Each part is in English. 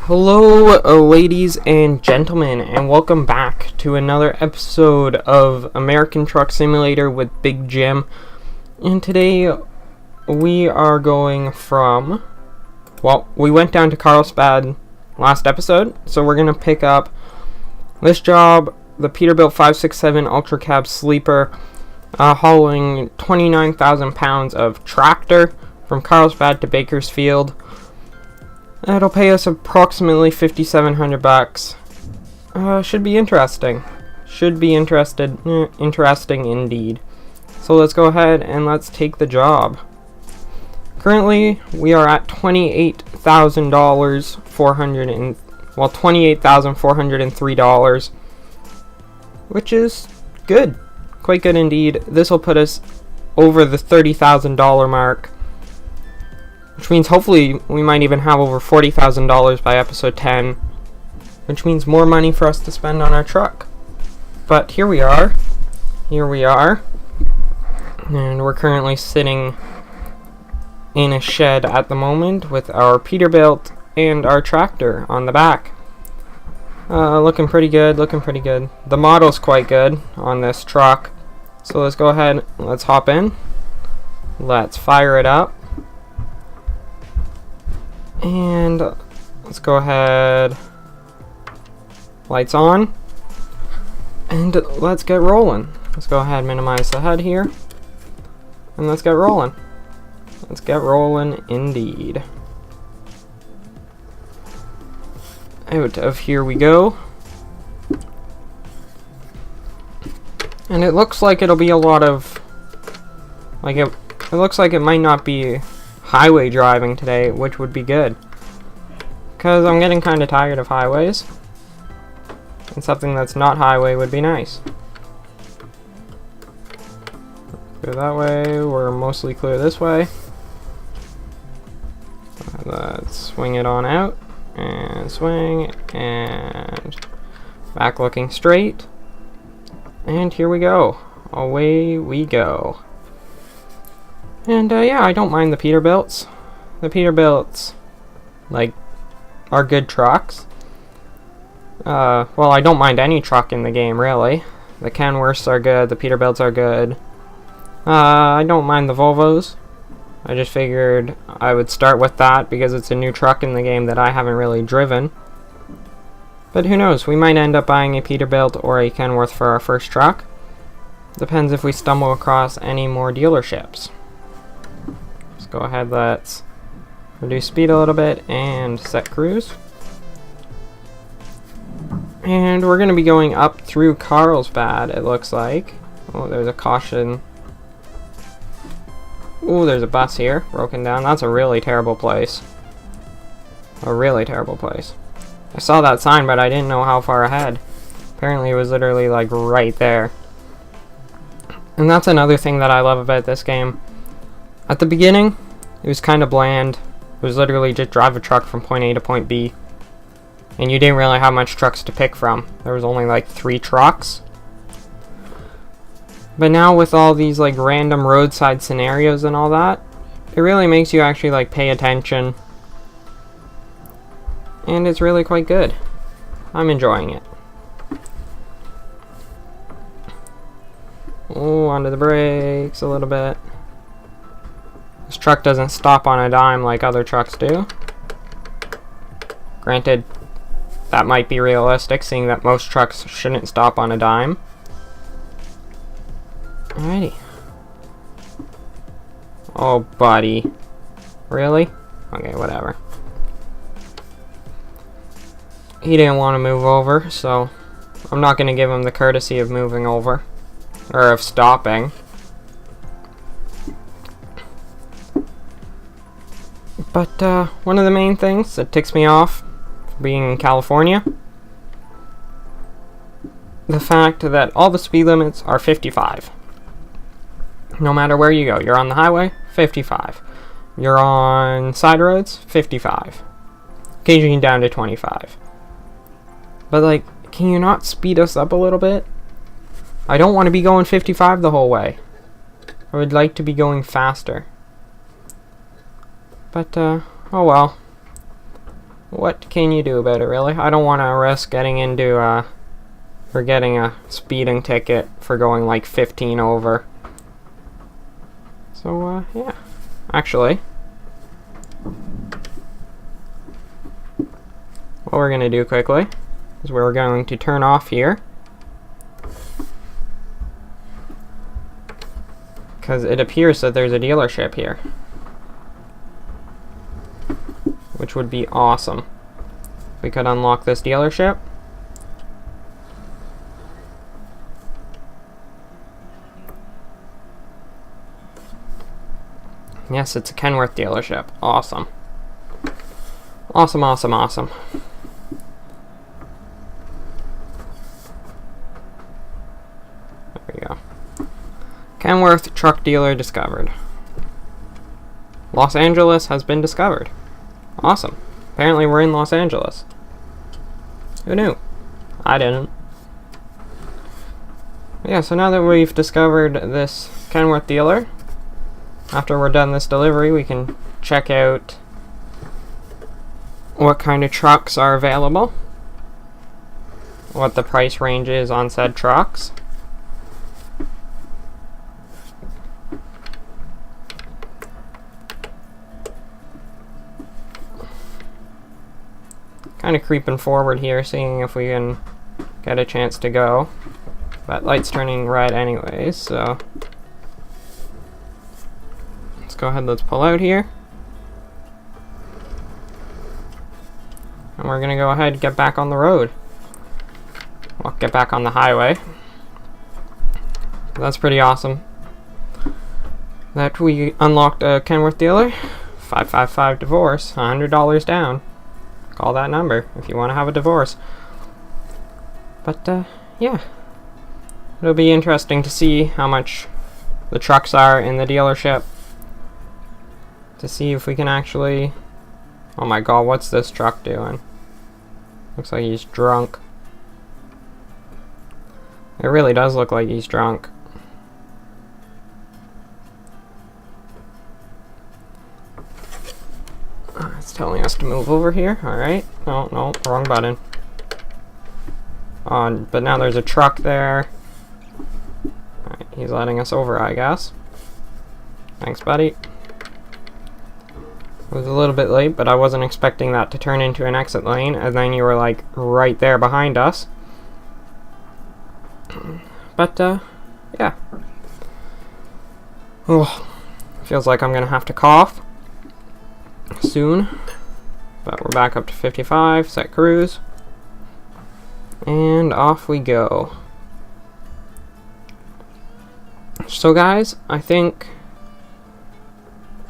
Hello, ladies and gentlemen, and welcome back to another episode of American Truck Simulator with Big Jim. And today we are going from, we went down to Carlsbad last episode, so we're going to pick up this job, the Peterbilt 567 Ultra Cab Sleeper, hauling 29,000 pounds of tractor from Carlsbad to Bakersfield. It'll pay us approximately $5,700. Should be interesting. Interesting indeed. So let's go ahead and let's take the job. Currently, we are at $28,403, which is good. Quite good indeed. This will put us over the $30,000 mark, which means hopefully we might even have over $40,000 by episode 10, which means more money for us to spend on our truck. But here we are, and we're currently sitting in a shed at the moment with our Peterbilt and our tractor on the back. Looking pretty good. The model's quite good on this truck. So let's go ahead, let's hop in, let's fire it up. And let's go ahead, lights on, and let's get rolling. Let's go ahead, minimize the HUD here, and let's get rolling. Let's get rolling indeed. Out of here we go. And it looks like it'll be a lot of, it looks like it might not be highway driving today, which would be good, because I'm getting kind of tired of highways, and something that's not highway would be nice. Go that way, we're mostly clear this way. Let's swing it on out, and swing, and back looking straight, and here we go, away we go. And yeah, I don't mind the Peterbilts. The Peterbilts, are good trucks. Well, I don't mind any truck in the game, really. The Kenworths are good, the Peterbilts are good. I don't mind the Volvos. I just figured I would start with that because it's a new truck in the game that I haven't really driven. But who knows, we might end up buying a Peterbilt or a Kenworth for our first truck. Depends if we stumble across any more dealerships. Go ahead, let's reduce speed a little bit and set cruise. And we're going to be going up through Carlsbad, it looks like. Oh, there's a caution. Oh, there's a bus here, broken down. That's a really terrible place. A really terrible place. I saw that sign, but I didn't know how far ahead. Apparently it was literally, right there. And that's another thing that I love about this game. At the beginning, it was kind of bland. It was literally just drive a truck from point A to point B. And you didn't really have much trucks to pick from. There was only 3 trucks. But now with all these random roadside scenarios and all that, it really makes you actually pay attention. And it's really quite good. I'm enjoying it. Oh, onto the brakes a little bit. This truck doesn't stop on a dime like other trucks do. Granted, that might be realistic, seeing that most trucks shouldn't stop on a dime. Alrighty. Oh, buddy. Really? Okay, whatever. He didn't want to move over, so I'm not going to give him the courtesy of moving over. Or of stopping. But one of the main things that ticks me off being in California, the fact that all the speed limits are 55. No matter where you go, you're on the highway, 55. You're on side roads, 55. Occasionally down to 25. But can you not speed us up a little bit? I don't want to be going 55 the whole way. I would like to be going faster. But, oh well. What can you do about it, really? I don't want to risk getting into, or getting a speeding ticket for going like 15 over. So, yeah. Actually, what we're going to do quickly is we're going to turn off here, because it appears that there's a dealership here, which would be awesome. We could unlock this dealership. Yes, it's a Kenworth dealership. Awesome. Awesome, awesome, awesome. There we go. Kenworth truck dealer discovered. Los Angeles has been discovered. Awesome. Apparently we're in Los Angeles. Who knew? I didn't. Yeah, so now that we've discovered this Kenworth dealer, after we're done this delivery, we can check out what kind of trucks are available, what the price range is on said trucks. Kind of creeping forward here, seeing if we can get a chance to go. That light's turning red anyways, so let's go ahead, let's pull out here. And we're gonna go ahead and get back on the road. Well, get back on the highway. That's pretty awesome that we unlocked a Kenworth dealer. 555 divorce, $100 down. Call that number if you want to have a divorce. But, yeah. It'll be interesting to see how much the trucks are in the dealership. To see if we can actually... Oh my god, what's this truck doing? Looks like he's drunk. It really does look like he's drunk. It's telling us to move over here. Alright. No, no, wrong button. But now there's a truck there. Alright, he's letting us over, I guess. Thanks, buddy. It was a little bit late, but I wasn't expecting that to turn into an exit lane, and then you were like right there behind us. But, yeah. Oh, feels like I'm gonna have to cough soon. But we're back up to 55, set cruise. And off we go. So guys, I think...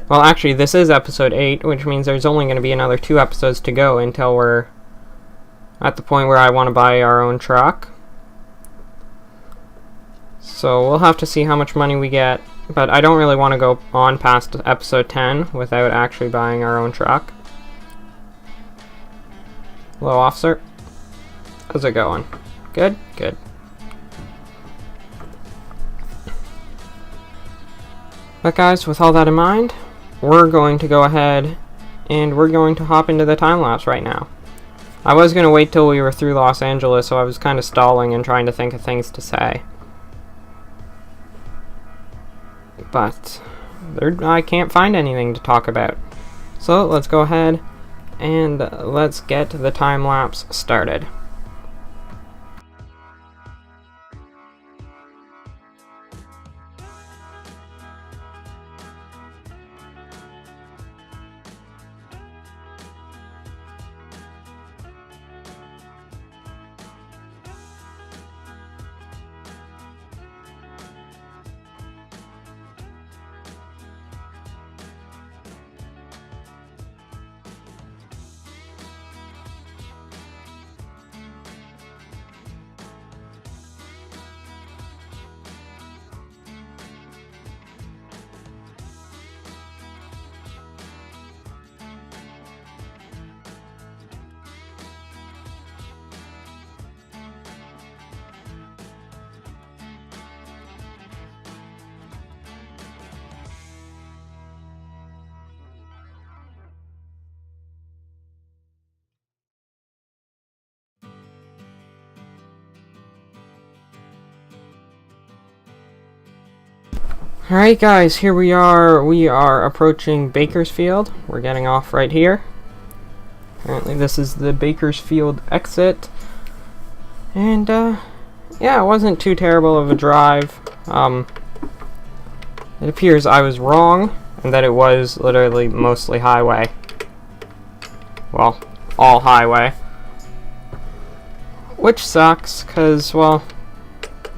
Well, actually, this is episode 8, which means there's only going to be another 2 episodes to go until we're at the point where I want to buy our own truck. So we'll have to see how much money we get, but I don't really want to go on past episode 10 without actually buying our own truck. Hello, officer. How's it going? Good? Good. But guys, with all that in mind, we're going to go ahead and we're going to hop into the time lapse right now. I was going to wait till we were through Los Angeles, so I was kind of stalling and trying to think of things to say. But I can't find anything to talk about. So let's go ahead and let's get the time lapse started. Alright guys, here we are. We are approaching Bakersfield. We're getting off right here. Apparently this is the Bakersfield exit. And yeah, it wasn't too terrible of a drive. It appears I was wrong, and that it was literally mostly highway. Well, all highway. Which sucks, because, well,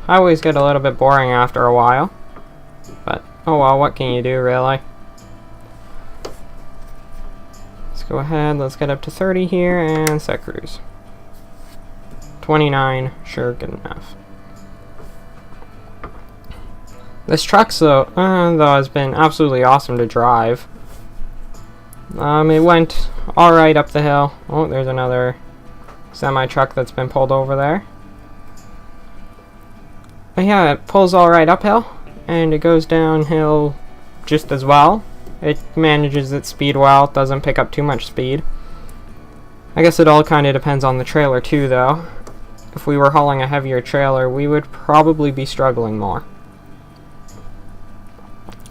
highways get a little bit boring after a while. But, oh well, what can you do, really? Let's go ahead, let's get up to 30 here, and set cruise. 29, sure, good enough. This truck, though, has been absolutely awesome to drive. It went alright up the hill. Oh, there's another semi-truck that's been pulled over there. But yeah, it pulls alright uphill. And it goes downhill just as well. It manages its speed well, it doesn't pick up too much speed. I guess it all kind of depends on the trailer too, though. If we were hauling a heavier trailer, we would probably be struggling more.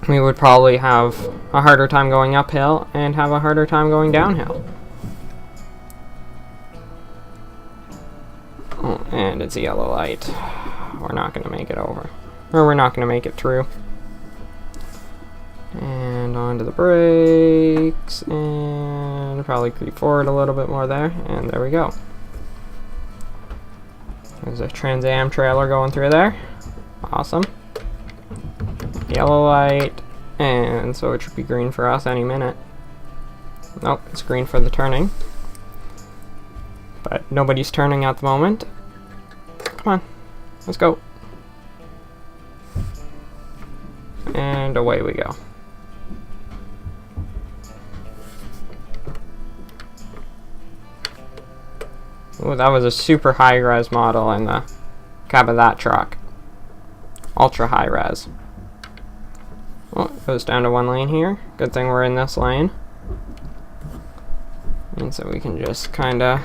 We would probably have a harder time going uphill and have a harder time going downhill. Oh, and it's a yellow light. We're not going to make it over. Or we're not going to make it through. And onto the brakes, and probably creep forward a little bit more there, and there we go. There's a Trans Am trailer going through there. Awesome. Yellow light, and so it should be green for us any minute. Nope, it's green for the turning. But nobody's turning at the moment. Come on, let's go. And away we go. Ooh, that was a super high-res model in the cab of that truck. Ultra high-res. Oh, it goes down to one lane here. Good thing we're in this lane. And so we can just kinda...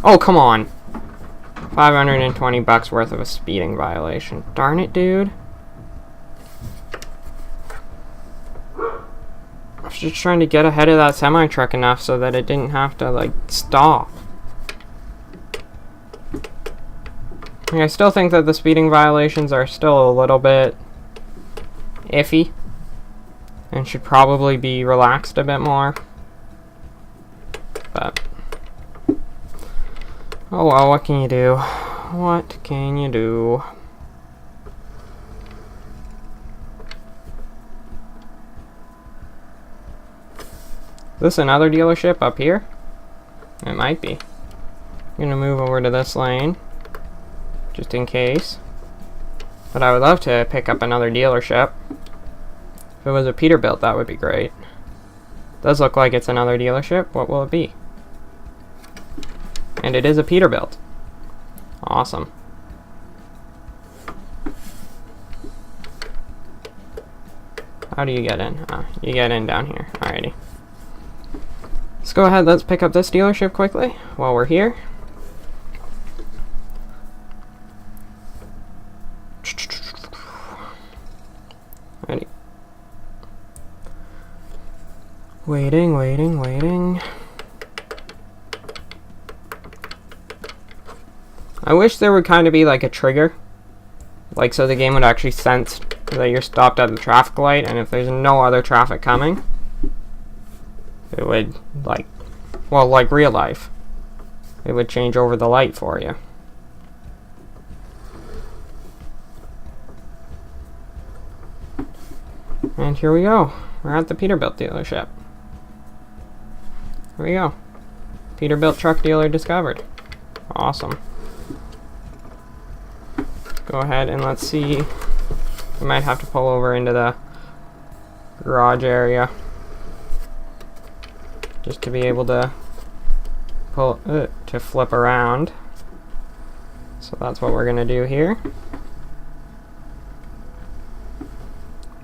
Oh, come on! $520 worth of a speeding violation. Darn it, dude. I was just trying to get ahead of that semi-truck enough so that it didn't have to, like, stop. I still think that the speeding violations are still a little bit iffy and should probably be relaxed a bit more. But, oh well, what can you do? What can you do? Is this another dealership up here? It might be. I'm gonna move over to this lane, just in case. But I would love to pick up another dealership. If it was a Peterbilt, that would be great. Does look like it's another dealership. What will it be? And it is a Peterbilt. Awesome. How do you get in? You get in down here. Alrighty. Let's go ahead, let's pick up this dealership quickly while we're here. Ready. Waiting. I wish there would kind of be like a trigger. Like so the game would actually sense that you're stopped at the traffic light, and if there's no other traffic coming, it would, like, well, like real life, it would change over the light for you. And here we go. We're at the Peterbilt dealership. Here we go. Peterbilt truck dealer discovered. Awesome. Go ahead and let's see. We might have to pull over into the garage area just to be able to to flip around. So that's what we're gonna do here.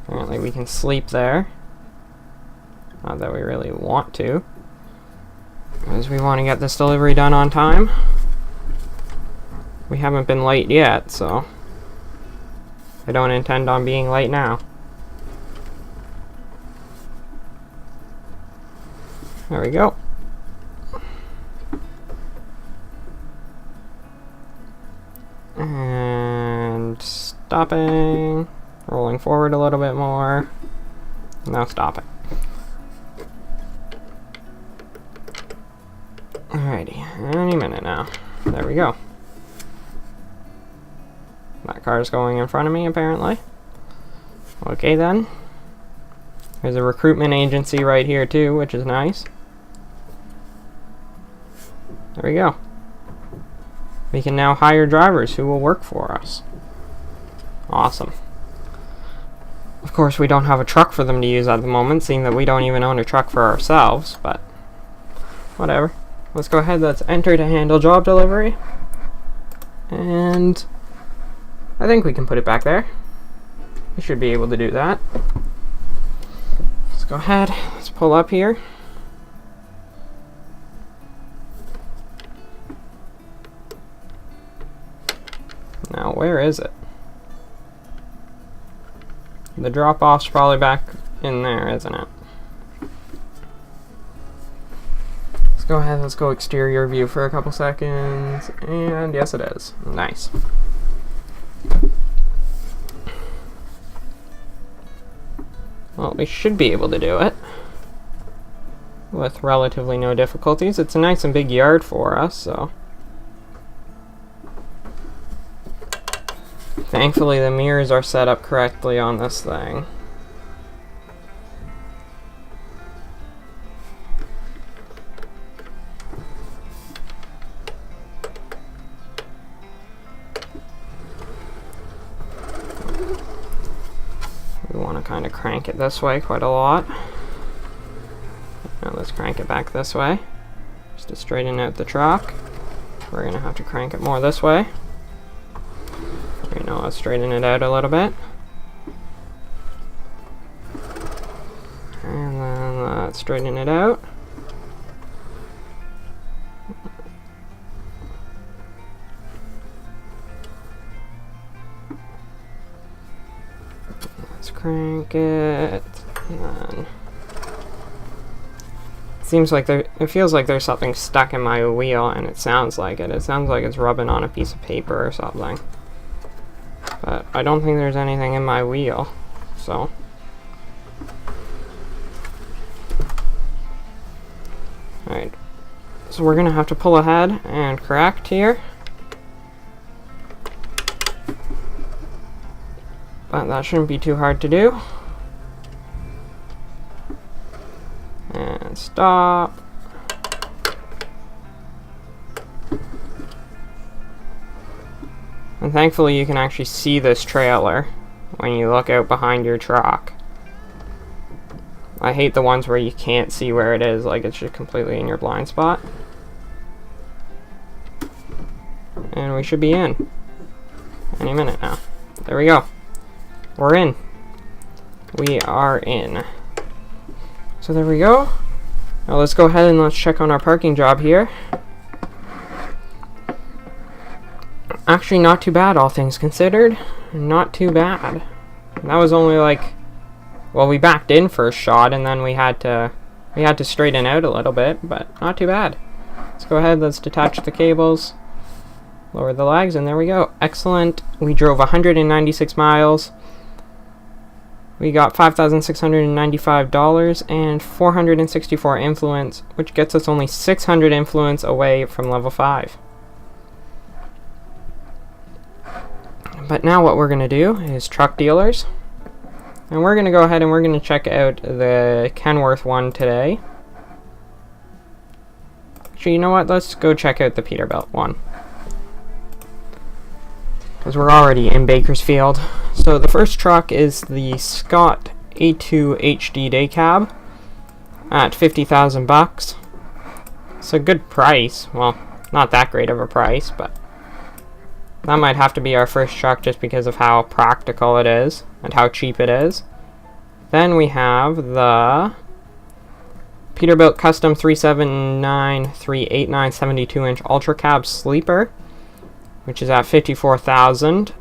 Apparently we can sleep there. Not that we really want to, because we want to get this delivery done on time. We haven't been late yet, so I don't intend on being late now. There we go. And stopping. Rolling forward a little bit more. Now stopping. Alrighty, any minute now. There we go. That car's going in front of me, apparently. Okay then. There's a recruitment agency right here too, which is nice. There we go. We can now hire drivers who will work for us. Awesome. Of course, we don't have a truck for them to use at the moment, seeing that we don't even own a truck for ourselves, but whatever. Let's go ahead, let's enter to handle job delivery. And I think we can put it back there. We should be able to do that. Let's go ahead, let's pull up here. Now, where is it? The drop-off's probably back in there, isn't it? Let's go ahead, let's go exterior view for a couple seconds, and yes it is. Nice. Well, we should be able to do it with relatively no difficulties. It's a nice and big yard for us, so thankfully the mirrors are set up correctly on this thing. We want to kind of crank it this way quite a lot. Now let's crank it back this way, just to straighten out the truck. We're going to have to crank it more this way. Now let's straighten it out a little bit. And then let's straighten it out. Let's crank it. And then it feels like there's something stuck in my wheel, and it sounds like it. It sounds like it's rubbing on a piece of paper or something. But I don't think there's anything in my wheel, so. Alright, so we're gonna have to pull ahead and correct here. But that shouldn't be too hard to do. And stop. And thankfully you can actually see this trailer when you look out behind your truck. I hate the ones where you can't see where it is, like it's just completely in your blind spot. And we should be in any minute now. There we go. We're in. We are in. So there we go. Now let's go ahead and let's check on our parking job here. Actually, not too bad, all things considered. Not too bad. That was only like, well, we backed in for a shot, and then we had to straighten out a little bit, but not too bad. Let's go ahead, let's detach the cables, lower the legs, and there we go. Excellent. We drove 196 miles. We got $5,695 and 464 influence, which gets us only 600 influence away from level 5. But now what we're going to do is truck dealers. And we're going to go ahead and we're going to check out the Kenworth one today. Actually, you know what? Let's go check out the Peterbilt one. Because we're already in Bakersfield. So the first truck is the Scott A2 HD Day Cab at $50,000. It's a good price. Well, not that great of a price, but that might have to be our first truck just because of how practical it is and how cheap it is. Then we have the Peterbilt Custom 379 389 72-inch Ultra Cab Sleeper, which is at $54,000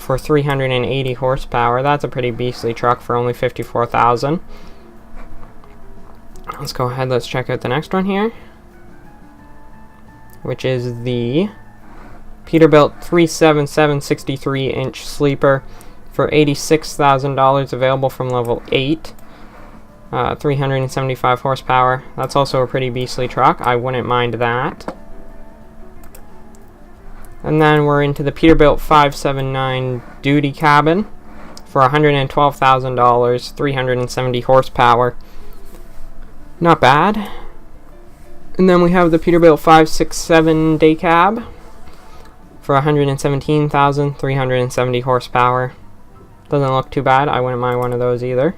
for 380 horsepower. That's a pretty beastly truck for only $54,000. Let's go ahead, let's check out the next one here, which is the Peterbilt 377 63-inch sleeper for $86,000, available from level 8. 375 horsepower. That's also a pretty beastly truck. I wouldn't mind that. And then we're into the Peterbilt 579 duty cabin for $112,000, 370 horsepower. Not bad. And then we have the Peterbilt 567 day cab for $117,000, 370 horsepower. Doesn't look too bad. I wouldn't mind one of those either.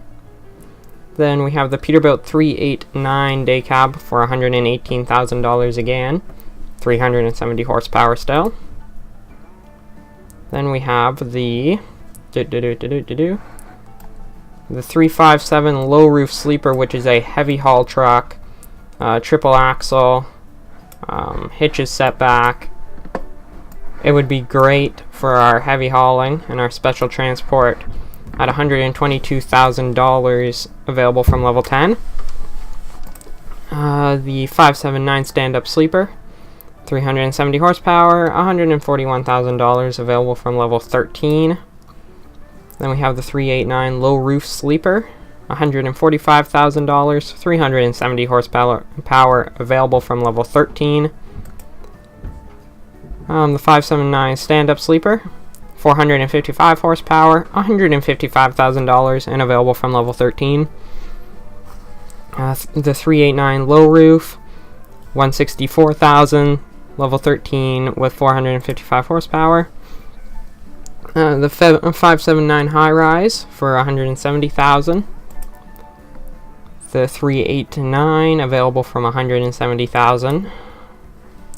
Then we have the Peterbilt 389 day cab for $118,000 again, 370 horsepower still. Then we have the 357 low roof sleeper, which is a heavy haul truck, triple axle, hitches set back. It would be great for our heavy hauling and our special transport at $122,000, available from level 10. The 579 stand-up sleeper, 370 horsepower, $141,000, available from level 13. Then we have the 389 low roof sleeper, $145,000, 370 horsepower, available from level 13. The 579 stand-up sleeper, 455 horsepower, $155,000, and available from level 13. The 389 low roof, $164,000, level 13 with 455 horsepower. The 579 high rise for $170,000. The 389 available from $170,000.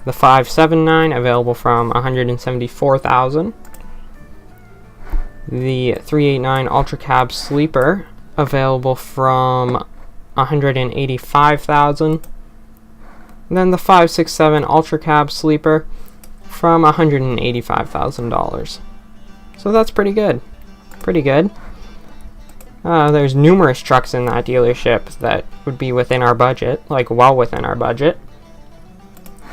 The 579 available from $174,000. The 389 Ultra Cab Sleeper available from $185,000. Then the 567 Ultra Cab Sleeper from $185,000. So that's pretty good. Pretty good. There's numerous trucks in that dealership that would be within our budget, like well within our budget.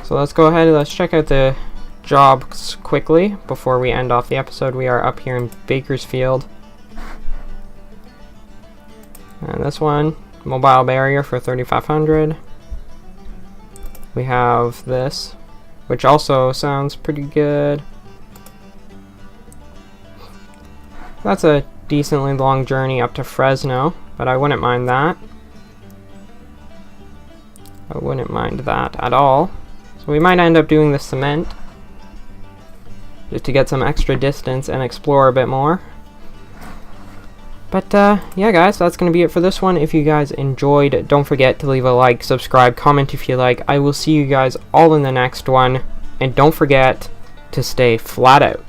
So let's go ahead and let's check out the jobs quickly before we end off the episode. We are up here in Bakersfield. And this one, mobile barrier for $3,500. We have this, which also sounds pretty good. That's a decently long journey up to Fresno, but I wouldn't mind that. I wouldn't mind that at all. So we might end up doing the cement just to get some extra distance and explore a bit more. But yeah guys, that's going to be it for this one. If you guys enjoyed, don't forget to leave a like, subscribe, comment if you like. I will see you guys all in the next one. And don't forget to stay flat out.